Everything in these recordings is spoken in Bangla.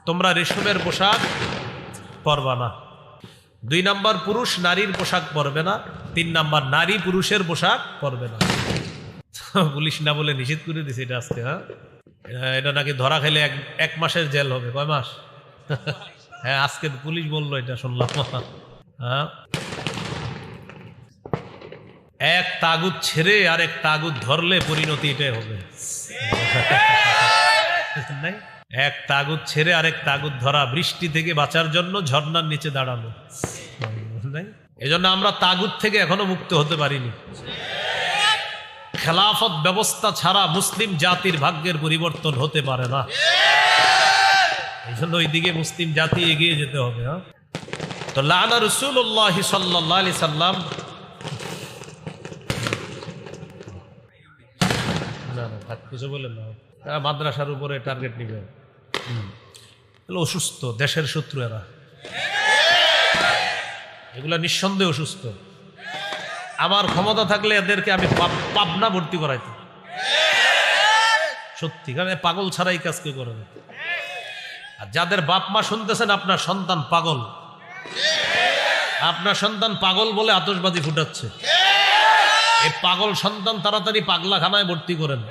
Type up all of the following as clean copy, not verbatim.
তোমরা রেশমের পোশাক পরবা না। 2 নাম্বার, পুরুষ নারীর পোশাক পরবে না। 3 নাম্বার, নারী পুরুষের পোশাক পরবে না। পুলিশ না বলে নিষেধ করে দিছে এটা আজকে। এটা নাকি ধরা খেলে 1 মাসের জেল হবে। কয় মাস? হ্যাঁ, আজকে পুলিশ বললো, এটা শুনলাম। হ্যাঁ, এক তাগুত ছেড়ে আর এক তাগুত ধরলে পরিণতি এটাই হবে। এক তাগুত ছেড়ে আরেক তাগুত ধরা, বৃষ্টি থেকে বাঁচার জন্য ঝর্ণার নিচে দাঁড়ানো। এজন্য আমরা তাগুত থেকে এখনো মুক্ত হতে পারিনি। খেলাফত ব্যবস্থা ছাড়া মুসলিম জাতির ভাগ্যের পরিবর্তন হতে পারে না। এই জন্য ওইদিকে মুসলিম জাতি এগিয়ে যেতে হবে। তো লানা রাসূলুল্লাহ সাল্লাল্লাহু আলাইহি সাল্লাম, না না থাক, কিছু বলেন না, মাদ্রাসার উপরে টার্গেট নিবে। অসুস্থ, দেশের শত্রু এরা, এগুলা নিঃসন্দেহে অসুস্থ। আমার ক্ষমতা থাকলে এদেরকে আমি পাবনা ভর্তি করাইতাম, সত্যি। কারণ পাগল ছাড়াই কাজ কেউ করে না। আর যাদের বাপ মা শুনতেছেন, আপনার সন্তান পাগল, আপনার সন্তান পাগল বলে আতশবাজি ফুটাচ্ছে। এই পাগল সন্তান তাড়াতাড়ি পাগলাখানায় ভর্তি করেন।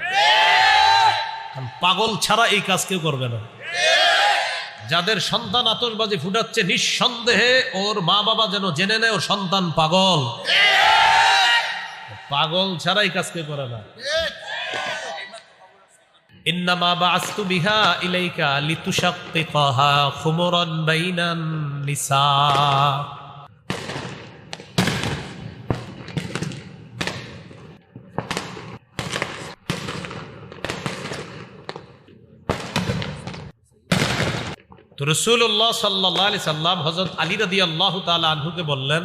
পাগল ছাড়া এই কাজ কেউ করবে না। যাদের সন্তান আতশবাজি ফুটাচ্ছে, নিঃসন্দেহে ওর মা বাবা যেন জেনে নেয় ওর সন্তান পাগল। পাগল ছাড়া এই কাজ কেউ করে না। ইন্নামা বাআসতু বিহা ইলাইকা লিতুশাক্কিকাহা খুমরান বাইনান নিসা। তো রাসূলুল্লাহ সাল্লাল্লাহু আলাইহি সাল্লাম হযরত আলী রাদিয়াল্লাহু তাআলা আনহুকে বললেন,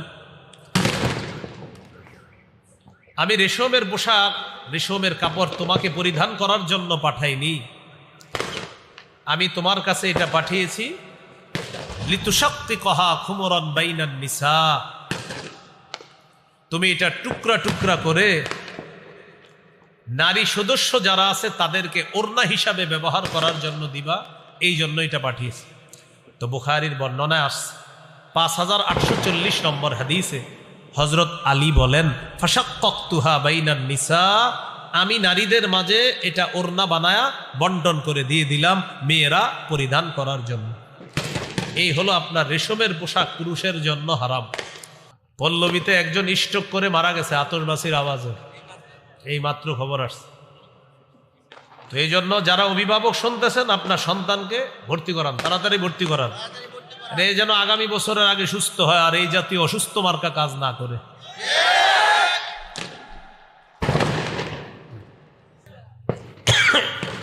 আমি রেশমের পোশাক, রেশমের কাপড় তোমাকে পরিধান করার জন্য পাঠাইনি, আমি তোমার কাছে এটা পাঠিয়েছি লিতুশাক্কিকাহা খুমরান বাইনান নিসা, তুমি এটা টুকরা টুকরা করে নারী সদস্য যারা আছে তাদেরকে ওড়না হিসাবে ব্যবহার করার জন্য দিবা, এই জন্য এটা পাঠিয়েছি। তো বুখারীর বর্ণনায় আসছে 5840 নম্বর হাদিসে হযরত আলী বলেন, ফাশাক্কাকতুহা বাইনান নিসা, আমি নারীদের মাঝে এটা ওড়না বানায়া বন্টন করে দিয়ে দিলাম মেয়েরা পরিধান করার জন্য। এই হলো আপনার রেশমের পোশাক পুরুষের জন্য হারাম। পল্লবীতে একজন স্ট্রোক করে মারা গেছে আতশবাজির আওয়াজে, এই মাত্র খবর আসছে। তো এই জন্য যারা অভিভাবক শুনতেছেন, আপনার সন্তানকে ভর্তি করান, তাড়াতাড়ি ভর্তি করান, এই যেন আগামী বছরের আগে সুস্থ হয় আর এই জাতীয় অসুস্থ মার্কা কাজ না করে।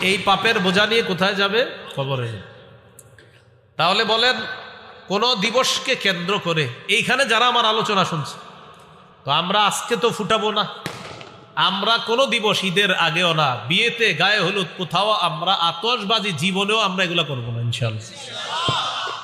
এই পাপের বোঝা নিয়ে কোথায় যাবে? কবরে যাবে। তাহলে বলেন, কোন দিবসকে কেন্দ্র করে এইখানে যারা আমার আলোচনা শুনছে, তো আমরা আজকে তো ফুটাবো না, আমরা কোন দিবস, ঈদের আগেও না, বিয়েতে, গায়ে হলুদ, কোথাও আমরা আতশবাজি জীবনেও আমরা এগুলা করবো না ইনশাআল্লাহ।